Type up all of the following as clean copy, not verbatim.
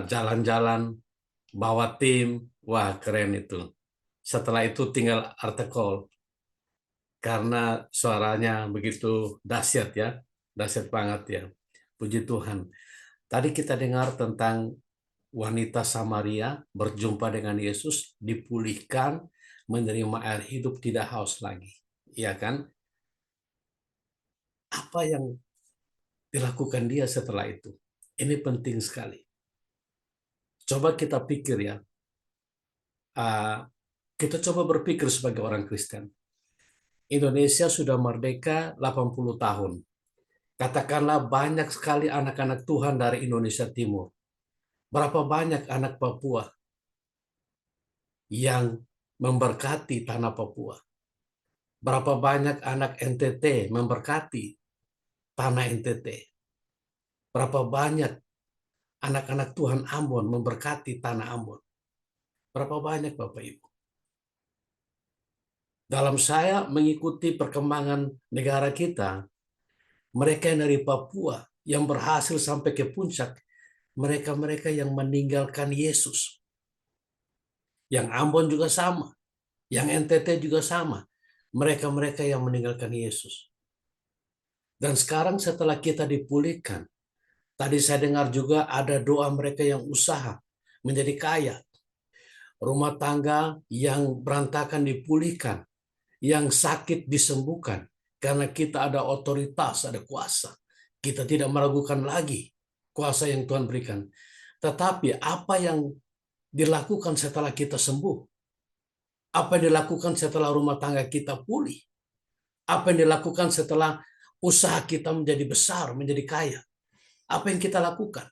jalan-jalan, bawa tim, wah keren itu. Setelah itu tinggal artikel, karena suaranya begitu dahsyat ya, dahsyat banget ya. Puji Tuhan. Tadi kita dengar tentang wanita Samaria berjumpa dengan Yesus, dipulihkan, menerima air hidup, tidak haus lagi. Iya kan? Apa yang dilakukan dia setelah itu? Ini penting sekali. Coba kita pikir ya. Kita coba berpikir sebagai orang Kristen. Indonesia sudah merdeka 80 tahun. Katakanlah banyak sekali anak-anak Tuhan dari Indonesia Timur. Berapa banyak anak Papua yang memberkati tanah Papua? Berapa banyak anak NTT memberkati tanah NTT? Berapa banyak anak-anak Tuhan Ambon memberkati tanah Ambon? Berapa banyak Bapak Ibu? Dalam saya mengikuti perkembangan negara kita, mereka yang dari Papua yang berhasil sampai ke puncak, mereka-mereka yang meninggalkan Yesus. Yang Ambon juga sama, yang NTT juga sama. Mereka-mereka yang meninggalkan Yesus. Dan sekarang setelah kita dipulihkan, tadi saya dengar juga ada doa mereka yang usaha menjadi kaya. Rumah tangga yang berantakan dipulihkan, yang sakit disembuhkan. Karena kita ada otoritas, ada kuasa. Kita tidak meragukan lagi kuasa yang Tuhan berikan. Tetapi apa yang dilakukan setelah kita sembuh? Apa yang dilakukan setelah rumah tangga kita pulih? Apa yang dilakukan setelah usaha kita menjadi besar, menjadi kaya? Apa yang kita lakukan?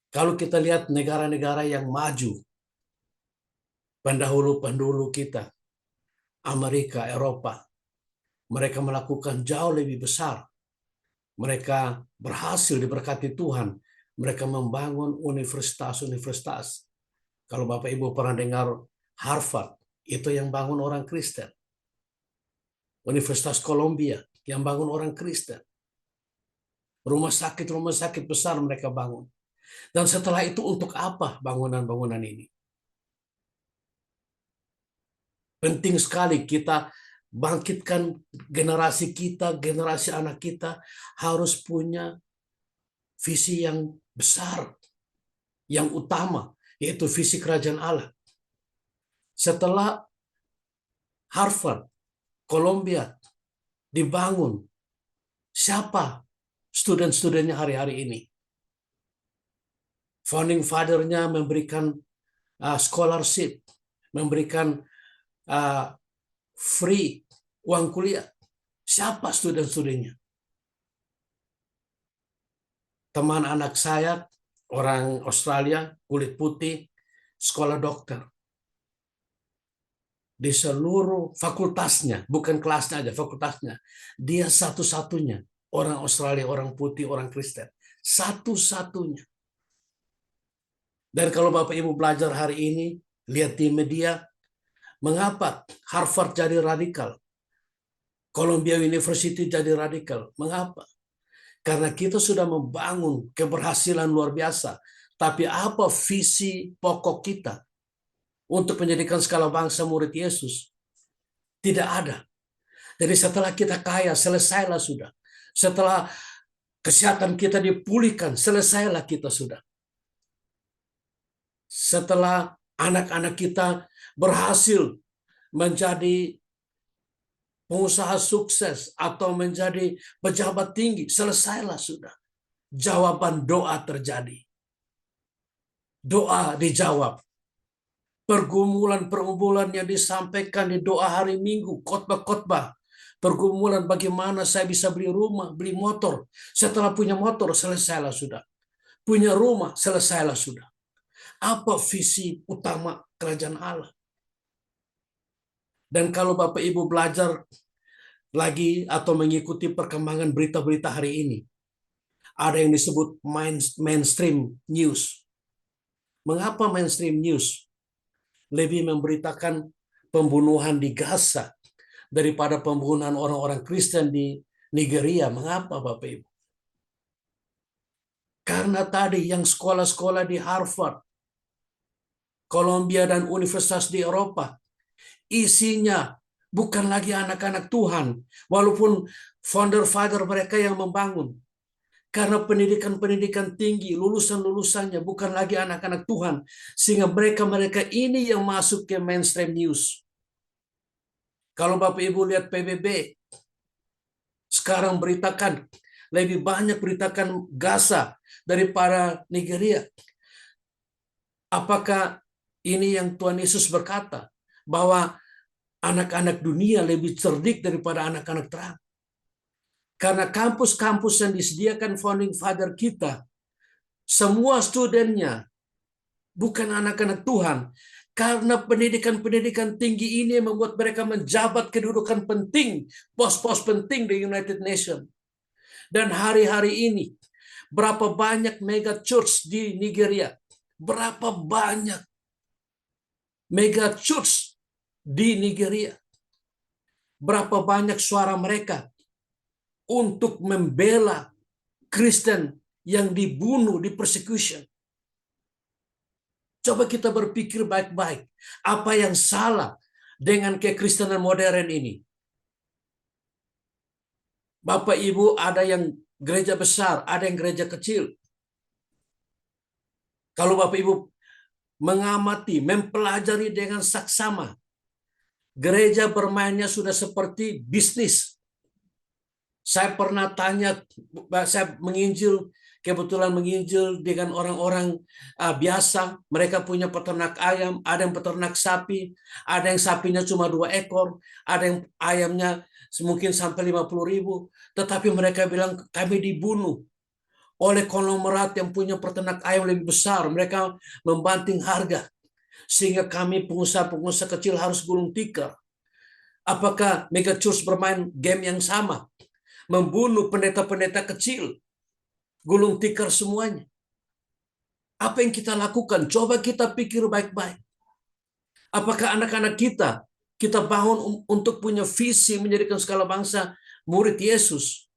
Kalau kita lihat negara-negara yang maju, pendahulu-pendahulu kita, Amerika, Eropa, mereka melakukan jauh lebih besar. Mereka berhasil diberkati Tuhan. Mereka membangun universitas-universitas. Kalau Bapak Ibu pernah dengar Harvard, itu yang bangun orang Kristen. Universitas Columbia, yang bangun orang Kristen. Rumah sakit besar mereka bangun. Dan setelah itu untuk apa bangunan-bangunan ini? Penting sekali kita bangkitkan generasi kita, generasi anak kita harus punya visi yang besar, yang utama, yaitu visi kerajaan Allah. Setelah Harvard, Columbia dibangun, siapa student-studentnya hari-hari ini? Founding father-nya memberikan scholarship, memberikan free uang kuliah. Siapa student-studentnya? Teman anak saya, orang Australia, kulit putih, sekolah dokter. Di seluruh fakultasnya, bukan kelasnya aja, fakultasnya. Dia satu-satunya orang Australia, orang putih, orang Kristen. Satu-satunya. Dan kalau Bapak Ibu belajar hari ini, lihat di media, mengapa Harvard jadi radikal? Columbia University jadi radikal. Mengapa? Karena kita sudah membangun keberhasilan luar biasa. Tapi apa visi pokok kita untuk menjadikan segala bangsa murid Yesus? Tidak ada. Jadi setelah kita kaya, selesailah sudah. Setelah kesehatan kita dipulihkan, selesailah kita sudah. Setelah anak-anak kita berhasil menjadi pengusaha sukses atau menjadi pejabat tinggi, selesailah sudah. Jawaban doa terjadi. Doa dijawab. Pergumulan-pergumulan yang disampaikan di doa hari Minggu, khotbah-khotbah. Pergumulan bagaimana saya bisa beli rumah, beli motor. Setelah punya motor, selesailah sudah. Punya rumah, selesailah sudah. Apa visi utama kerajaan Allah? Dan kalau Bapak Ibu belajar lagi atau mengikuti perkembangan berita-berita hari ini, ada yang disebut mainstream news. Mengapa mainstream news lebih memberitakan pembunuhan di Gaza daripada pembunuhan orang-orang Kristen di Nigeria? Mengapa Bapak Ibu? Karena tadi yang sekolah-sekolah di Harvard, Columbia, dan universitas di Eropa, isinya bukan lagi anak-anak Tuhan, walaupun founder-father mereka yang membangun. Karena pendidikan-pendidikan tinggi, lulusan-lulusannya bukan lagi anak-anak Tuhan, sehingga mereka-mereka ini yang masuk ke mainstream news. Kalau Bapak Ibu lihat PBB, sekarang beritakan, lebih banyak beritakan Gaza daripada Nigeria. Apakah ini yang Tuhan Yesus berkata, bahwa anak-anak dunia lebih cerdik daripada anak-anak terang? Karena kampus-kampus yang disediakan founding father kita, semua studennya bukan anak-anak Tuhan. Karena pendidikan-pendidikan tinggi ini membuat mereka menjabat kedudukan penting, pos-pos penting di United Nations. Dan hari-hari ini, berapa banyak mega church di Nigeria? Berapa banyak mega church di Nigeria? Berapa banyak suara mereka untuk membela Kristen yang dibunuh, di persecution? Coba kita berpikir baik-baik. Apa yang salah dengan kekristenan modern ini? Bapak Ibu, ada yang gereja besar, ada yang gereja kecil. Kalau Bapak Ibu mengamati, mempelajari dengan saksama, gereja bermainnya sudah seperti bisnis. Saya pernah tanya, saya kebetulan menginjil dengan orang-orang biasa. Mereka punya peternak ayam, ada yang peternak sapi, ada yang sapinya cuma 2 ekor, ada yang ayamnya mungkin sampai 50.000. Tetapi mereka bilang, kami dibunuh oleh konglomerat yang punya peternak ayam lebih besar. Mereka membanting harga, sehingga kami pengusaha-pengusaha kecil harus gulung tikar. Apakah mega church bermain game yang sama? Membunuh pendeta-pendeta kecil, gulung tikar semuanya. Apa yang kita lakukan? Coba kita pikir baik-baik. Apakah anak-anak kita bangun untuk punya visi menjadikan segala bangsa murid Yesus?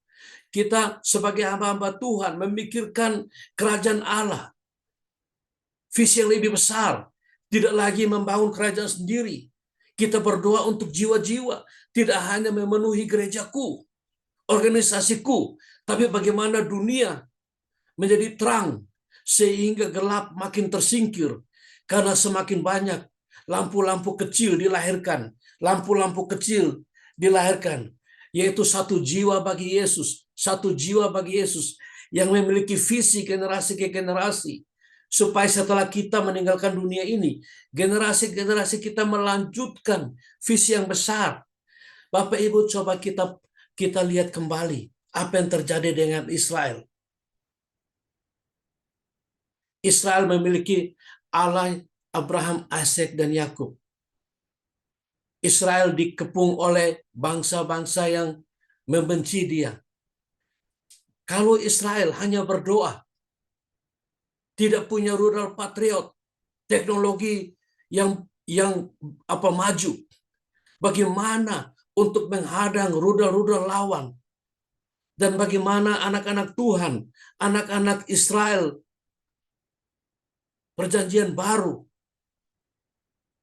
Kita sebagai hamba-hamba Tuhan memikirkan kerajaan Allah, visi yang lebih besar, tidak lagi membangun kerajaan sendiri. Kita berdoa untuk jiwa-jiwa, tidak hanya memenuhi gerejaku, organisasiku, tapi bagaimana dunia menjadi terang sehingga gelap makin tersingkir, karena semakin banyak lampu-lampu kecil dilahirkan, lampu-lampu kecil dilahirkan, yaitu satu jiwa bagi Yesus, satu jiwa bagi Yesus yang memiliki visi generasi ke generasi, supaya setelah kita meninggalkan dunia ini, generasi-generasi kita melanjutkan visi yang besar. Bapak Ibu, coba kita lihat kembali apa yang terjadi dengan Israel. Israel memiliki Allah Abraham, Ishak, dan Yakub. Israel dikepung oleh bangsa-bangsa yang membenci dia. Kalau Israel hanya berdoa, tidak punya rudal patriot, teknologi yang maju, bagaimana untuk menghadang rudal-rudal lawan? Dan bagaimana anak-anak Tuhan, anak-anak Israel Perjanjian Baru,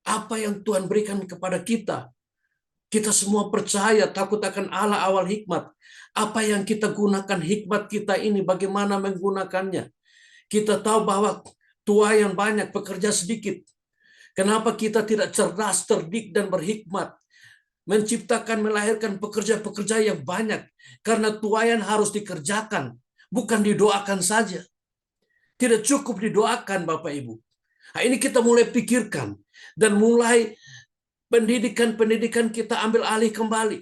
apa yang Tuhan berikan kepada kita? Kita semua percaya, takut akan Allah awal hikmat. Apa yang kita gunakan hikmat kita ini, bagaimana menggunakannya? Kita tahu bahwa tuaian banyak, pekerja sedikit. Kenapa kita tidak cerdas, cerdik, dan berhikmat? Menciptakan, melahirkan pekerja-pekerja yang banyak. Karena tuaian harus dikerjakan, bukan didoakan saja. Tidak cukup didoakan, Bapak Ibu. Nah, ini kita mulai pikirkan. Dan mulai pendidikan kita ambil alih kembali.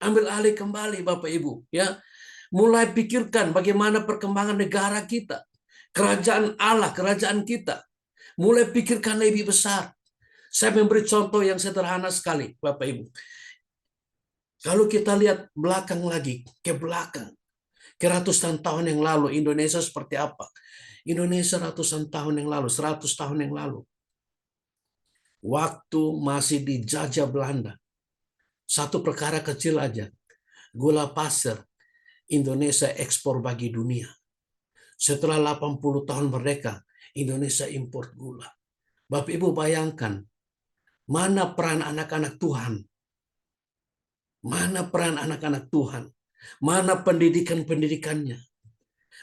Ambil alih kembali, Bapak Ibu. Ya, mulai pikirkan bagaimana perkembangan negara kita. Kerajaan Allah, kerajaan kita. Mulai pikirkan lebih besar. Saya memberi contoh yang sederhana sekali, Bapak Ibu. Kalau kita lihat belakang lagi, ke belakang, ke ratusan tahun yang lalu, Indonesia seperti apa? Indonesia ratusan tahun yang lalu, 100 tahun yang lalu. Waktu masih dijajah Belanda. Satu perkara kecil aja, gula pasir, Indonesia ekspor bagi dunia. Setelah 80 tahun merdeka, Indonesia impor gula. Bapak Ibu bayangkan, mana peran anak-anak Tuhan? Mana peran anak-anak Tuhan? Mana pendidikan-pendidikannya?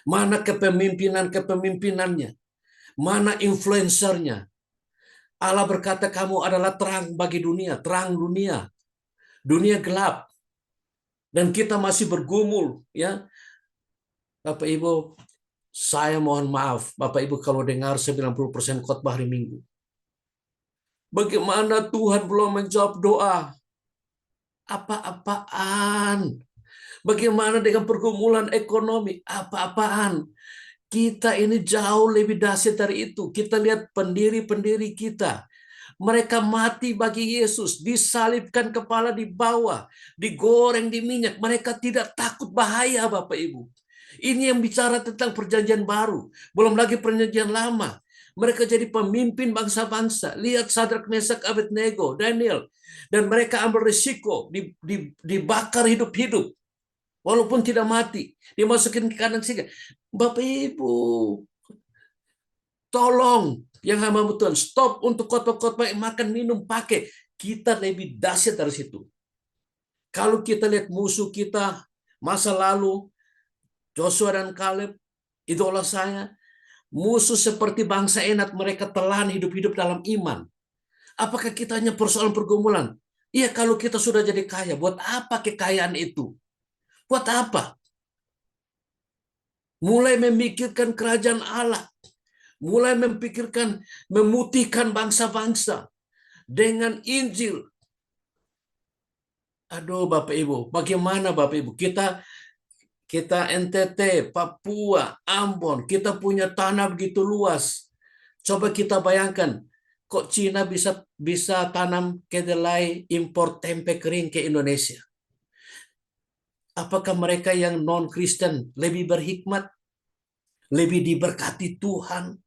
Mana kepemimpinan-kepemimpinannya? Mana influencernya? Allah berkata, kamu adalah terang bagi dunia, terang dunia. Dunia gelap. Dan kita masih bergumul, ya. Bapak Ibu, saya mohon maaf, Bapak Ibu kalau dengar 90% khotbah hari Minggu. Bagaimana Tuhan belum menjawab doa? Apa-apaan? Bagaimana dengan pergumulan ekonomi? Apa-apaan? Kita ini jauh lebih dahsyat dari itu. Kita lihat pendiri-pendiri kita. Mereka mati bagi Yesus, disalibkan kepala di bawah, digoreng di minyak. Mereka tidak takut bahaya, Bapak Ibu. Ini yang bicara tentang perjanjian baru, belum lagi perjanjian lama. Mereka jadi pemimpin bangsa-bangsa. Lihat Sadrak, Mesak, Abednego, Daniel. Dan mereka ambil risiko, dibakar hidup-hidup. Walaupun tidak mati, dimasukin ke kandang singa. Bapak Ibu, tolong yang hamba Tuhan, stop untuk khotbah-khotbah makan minum pakai. Kita lebih dahsyat dari situ. Kalau kita lihat musuh kita masa lalu, Joshua dan Kaleb, idola saya, musuh seperti bangsa Enak, mereka telan hidup-hidup dalam iman. Apakah kita hanya persoalan pergumulan? Iya, kalau kita sudah jadi kaya, buat apa kekayaan itu? Buat apa? Mulai memikirkan kerajaan Allah, mulai memikirkan memutihkan bangsa-bangsa dengan Injil. Aduh Bapak Ibu, bagaimana Bapak Ibu? Kita NTT, Papua, Ambon, kita punya tanah begitu luas. Coba kita bayangkan, kok Cina bisa tanam kedelai, impor tempe kering ke Indonesia? Apakah mereka yang non-Kristen lebih berhikmat, lebih diberkati Tuhan?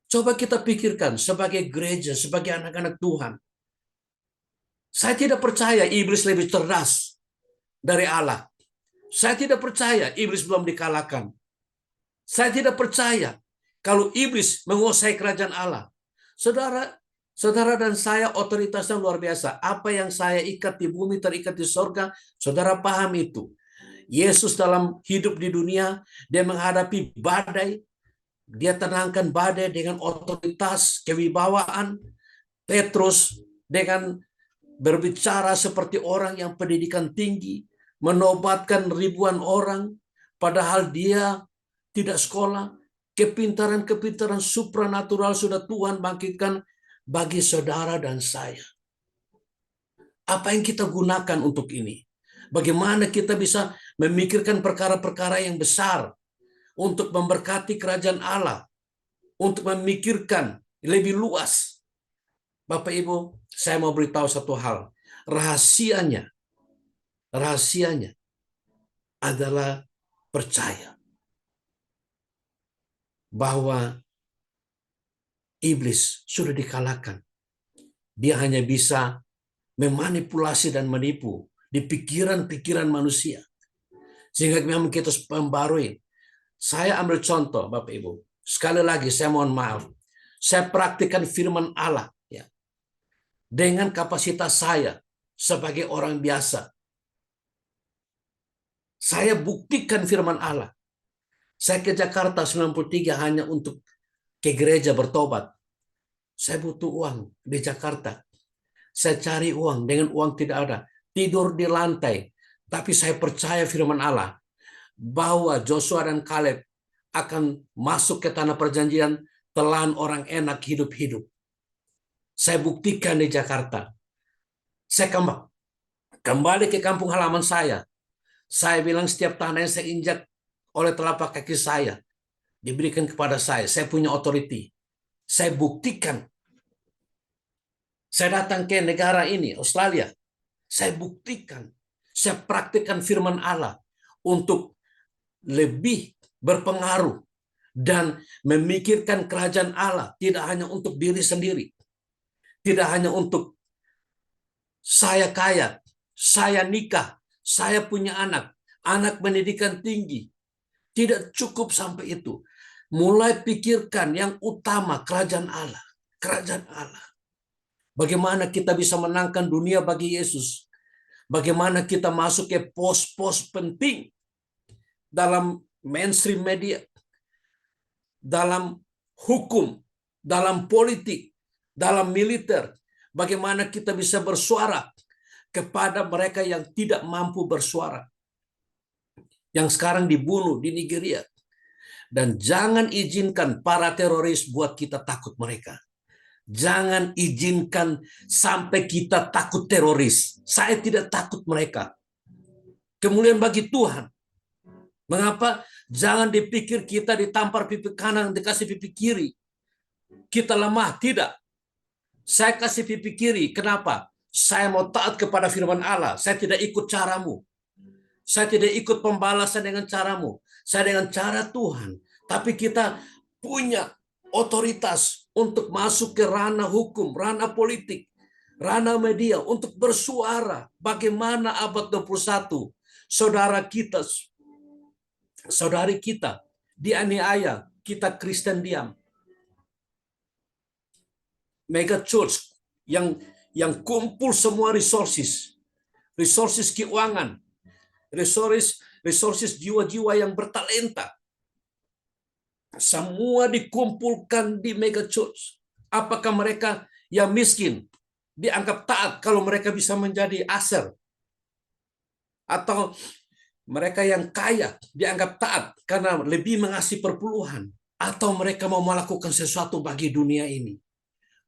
Coba kita pikirkan sebagai gereja, sebagai anak-anak Tuhan. Saya tidak percaya iblis lebih cerdas dari Allah. Saya tidak percaya iblis belum dikalahkan. Saya tidak percaya kalau iblis menguasai kerajaan Allah. Saudara dan saya otoritasnya luar biasa. Apa yang saya ikat di bumi terikat di sorga. Saudara paham itu. Yesus dalam hidup di dunia, dia menghadapi badai. Dia tenangkan badai dengan otoritas, kewibawaan. Petrus dengan berbicara seperti orang yang pendidikan tinggi, menobatkan ribuan orang, padahal dia tidak sekolah. Kepintaran-kepintaran supranatural sudah Tuhan bangkitkan bagi saudara dan saya. Apa yang kita gunakan untuk ini? Bagaimana kita bisa memikirkan perkara-perkara yang besar untuk memberkati kerajaan Allah, untuk memikirkan lebih luas. Bapak Ibu, saya mau beritahu satu hal. Rahasianya adalah percaya bahwa iblis sudah dikalahkan. Dia hanya bisa memanipulasi dan menipu di pikiran-pikiran manusia. Sehingga memang kita harus membarui. Saya ambil contoh, Bapak Ibu. Sekali lagi saya mohon maaf. Saya praktikkan firman Allah, ya, dengan kapasitas saya sebagai orang biasa. Saya buktikan firman Allah. Saya ke Jakarta 93 hanya untuk ke gereja bertobat. Saya butuh uang di Jakarta. Saya cari uang, dengan uang tidak ada. Tidur di lantai. Tapi saya percaya firman Allah bahwa Joshua dan Kaleb akan masuk ke tanah perjanjian, telan orang Enak hidup-hidup. Saya buktikan di Jakarta. Saya kembali ke kampung halaman saya. Saya bilang setiap tanah yang saya injak oleh telapak kaki saya diberikan kepada saya. Saya punya otoriti. Saya buktikan. Saya datang ke negara ini, Australia. Saya buktikan. Saya praktikkan firman Allah untuk lebih berpengaruh dan memikirkan kerajaan Allah. Tidak hanya untuk diri sendiri. Tidak hanya untuk saya kaya, saya nikah, saya punya anak pendidikan tinggi. Tidak cukup sampai itu. Mulai pikirkan yang utama, kerajaan Allah. Kerajaan Allah. Bagaimana kita bisa menangkan dunia bagi Yesus. Bagaimana kita masuk ke pos-pos penting dalam mainstream media, dalam hukum, dalam politik, dalam militer. Bagaimana kita bisa bersuara kepada mereka yang tidak mampu bersuara, yang sekarang dibunuh di Nigeria. Dan jangan izinkan para teroris buat kita takut mereka. Jangan izinkan sampai kita takut teroris. Saya tidak takut mereka. Kemuliaan bagi Tuhan. Mengapa? Jangan dipikir kita ditampar pipi kanan, dikasih pipi kiri. Kita lemah. Tidak. Saya kasih pipi kiri. Kenapa? Saya mau taat kepada firman Allah. Saya tidak ikut caramu. Saya tidak ikut pembalasan dengan caramu. Saya dengan cara Tuhan. Tapi kita punya otoritas untuk masuk ke ranah hukum, ranah politik, ranah media, untuk bersuara. Bagaimana abad 21, saudara kita, saudari kita dianiaya, kita Kristen diam. Mega church yang kumpul semua resources keuangan, resources jiwa-jiwa yang bertalenta, semua dikumpulkan di mega church. Apakah mereka yang miskin dianggap taat kalau mereka bisa menjadi aser? Atau mereka yang kaya dianggap taat karena lebih mengasihi perpuluhan? Atau mereka mau melakukan sesuatu bagi dunia ini,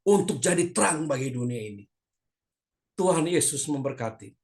untuk jadi terang bagi dunia ini? Tuhan Yesus memberkati.